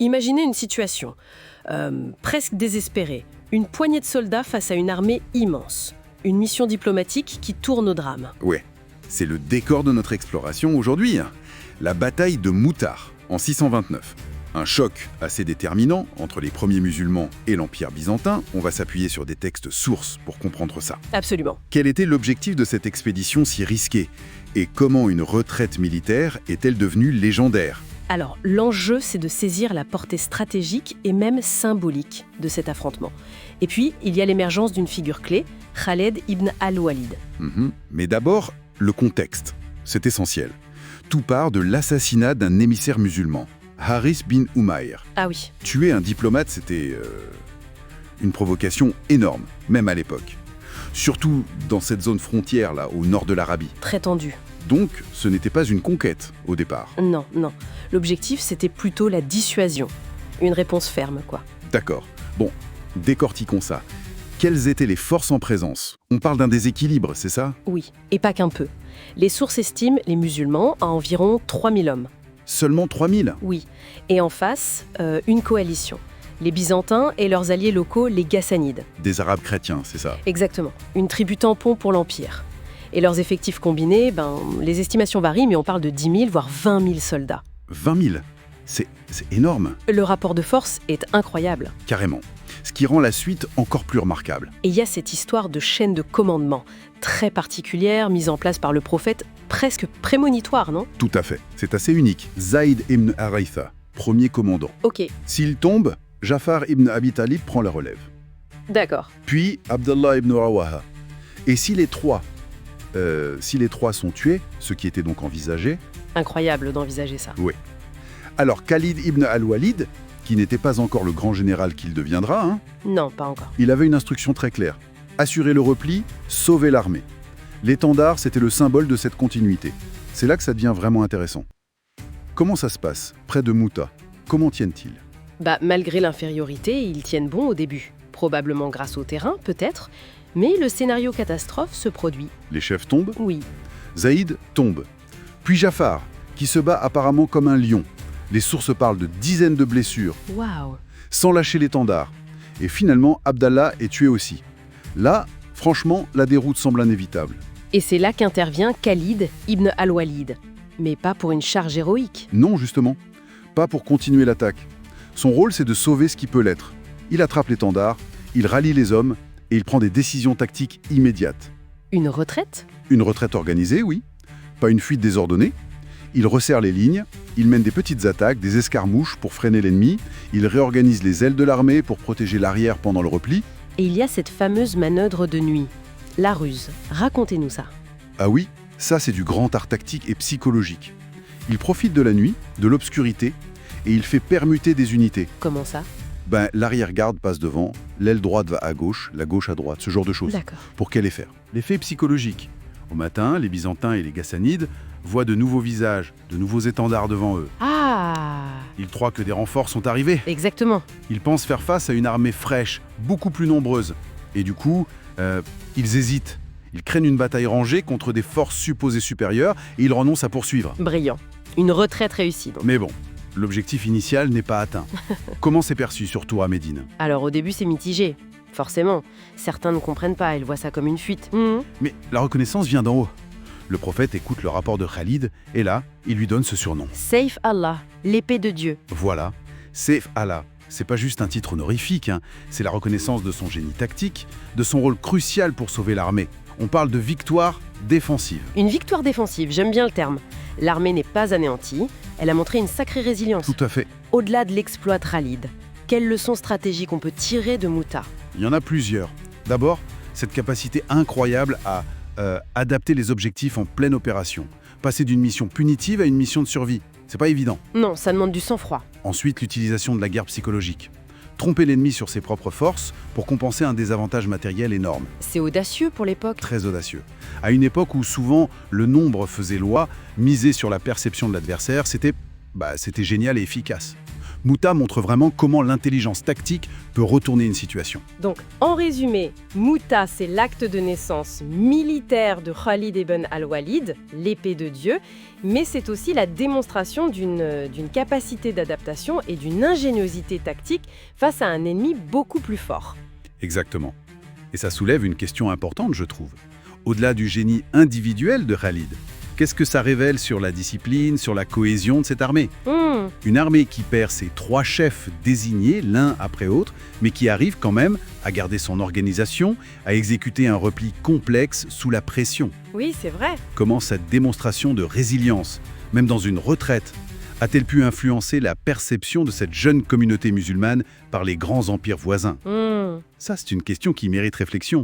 Imaginez une situation presque désespérée. Une poignée de soldats face à une armée immense. Une mission diplomatique qui tourne au drame. Ouais, c'est le décor de notre exploration aujourd'hui. La bataille de Moutar, en 629. Un choc assez déterminant entre les premiers musulmans et l'Empire byzantin. On va s'appuyer sur des textes sources pour comprendre ça. Absolument. Quel était l'objectif de cette expédition si risquée? Et comment une retraite militaire est-elle devenue légendaire? Alors, l'enjeu, c'est de saisir la portée stratégique et même symbolique de cet affrontement. Et puis, il y a l'émergence d'une figure clé, Khaled ibn al-Walid. Mais d'abord, le contexte. C'est essentiel. Tout part de l'assassinat d'un émissaire musulman, Haris bin Umayr. Ah oui. Tuer un diplomate, c'était une provocation énorme, même à l'époque. Surtout dans cette zone frontière, là, au nord de l'Arabie. Très tendu. Donc, ce n'était pas une conquête, au départ. Non. L'objectif, c'était plutôt la dissuasion. Une réponse ferme, quoi. D'accord. Bon, décortiquons ça. Quelles étaient les forces en présence? On parle d'un déséquilibre, c'est ça? Oui, et pas qu'un peu. Les sources estiment les musulmans à environ 3000 hommes. Seulement 3000? Oui. Et en face, une coalition. Les Byzantins et leurs alliés locaux, les Ghassanides. Des Arabes chrétiens, c'est ça? Exactement. Une tribu tampon pour l'Empire. Et leurs effectifs combinés, les estimations varient, mais on parle de 10 000, voire 20 000 soldats. 20 000? C'est énorme. Le rapport de force est incroyable. Carrément. Ce qui rend la suite encore plus remarquable. Et il y a cette histoire de chaîne de commandement, très particulière, mise en place par le prophète, presque prémonitoire, non? Tout à fait. C'est assez unique. Zaïd ibn Haritha, premier commandant. Ok, S'il tombe, Jafar ibn Abi Talib prend la relève. d'accord. Puis Abdallah ibn Rawaha. Et si les trois sont tués, ce qui était donc envisagé, Incroyable d'envisager ça. alors Khalid ibn al-Walid, qui n'était pas encore le grand général qu'il deviendra, Non, pas encore. il avait une instruction très claire. Assurer le repli, sauver l'armée. L'étendard, c'était le symbole de cette continuité. C'est là que ça devient vraiment intéressant. Comment ça se passe, près de Mouta? Comment tiennent-ils? Malgré l'infériorité, ils tiennent bon au début. Probablement grâce au terrain, peut-être. Mais le scénario catastrophe se produit. Les chefs tombent, Oui. Zaïd tombe. Puis Jafar, qui se bat apparemment comme un lion. Les sources parlent de dizaines de blessures, Waouh. sans lâcher l'étendard. Et finalement, Abdallah est tué aussi. Là, franchement, la déroute semble inévitable. Et c'est là qu'intervient Khalid ibn al-Walid. Mais pas pour une charge héroïque. Non, justement, pas pour continuer l'attaque. Son rôle, c'est de sauver ce qui peut l'être. Il attrape l'étendard, il rallie les hommes, et il prend des décisions tactiques immédiates. Une retraite? Une retraite organisée, oui. Pas une fuite désordonnée. Il resserre les lignes, il mène des petites attaques, des escarmouches pour freiner l'ennemi, il réorganise les ailes de l'armée pour protéger l'arrière pendant le repli. Et il y a cette fameuse manœuvre de nuit. La ruse. Racontez-nous ça. Ah oui, ça c'est du grand art tactique et psychologique. Il profite de la nuit, de l'obscurité, et il fait permuter des unités. Comment ça? L'arrière-garde passe devant, l'aile droite va à gauche, la gauche à droite, ce genre de choses. D'accord. Pour quel effet? L'effet psychologique. Au matin, les Byzantins et les Ghassanides voient de nouveaux visages, de nouveaux étendards devant eux. Ah! Ils croient que des renforts sont arrivés. Exactement. Ils pensent faire face à une armée fraîche, beaucoup plus nombreuse. Et du coup, ils hésitent. Ils craignent une bataille rangée contre des forces supposées supérieures et ils renoncent à poursuivre. Brillant. Une retraite réussie, donc. Mais bon, l'objectif initial n'est pas atteint. Comment c'est perçu, surtout à Médine? Alors au début, c'est mitigé. Forcément. Certains ne comprennent pas, ils voient ça comme une fuite. Mais la reconnaissance vient d'en haut. Le prophète écoute le rapport de Khalid et là, il lui donne ce surnom. Saif Allah, l'épée de Dieu. Voilà, Saif Allah. C'est pas juste un titre honorifique, c'est la reconnaissance de son génie tactique, de son rôle crucial pour sauver l'armée. On parle de victoire défensive. Une victoire défensive, j'aime bien le terme. L'armée n'est pas anéantie, elle a montré une sacrée résilience. Tout à fait. Au-delà de l'exploit de Khalid, quelles leçons stratégiques on peut tirer de Mouta? Il y en a plusieurs. D'abord, cette capacité incroyable à adapter les objectifs en pleine opération. Passer d'une mission punitive à une mission de survie. C'est pas évident. Non, ça demande du sang-froid. Ensuite, l'utilisation de la guerre psychologique. Tromper l'ennemi sur ses propres forces pour compenser un désavantage matériel énorme. C'est audacieux pour l'époque. Très audacieux. À une époque où souvent le nombre faisait loi, miser sur la perception de l'adversaire, c'était génial et efficace. Mouta montre vraiment comment l'intelligence tactique peut retourner une situation. Donc, en résumé, Mouta, c'est l'acte de naissance militaire de Khalid ibn al-Walid, l'épée de Dieu, mais c'est aussi la démonstration d'une capacité d'adaptation et d'une ingéniosité tactique face à un ennemi beaucoup plus fort. Exactement. Et ça soulève une question importante, je trouve. Au-delà du génie individuel de Khalid, qu'est-ce que ça révèle sur la discipline, sur la cohésion de cette armée ? Une armée qui perd ses 3 chefs désignés l'un après l'autre, mais qui arrive quand même à garder son organisation, à exécuter un repli complexe sous la pression. Oui, c'est vrai. Comment cette démonstration de résilience, même dans une retraite, a-t-elle pu influencer la perception de cette jeune communauté musulmane par les grands empires voisins ? Ça, c'est une question qui mérite réflexion.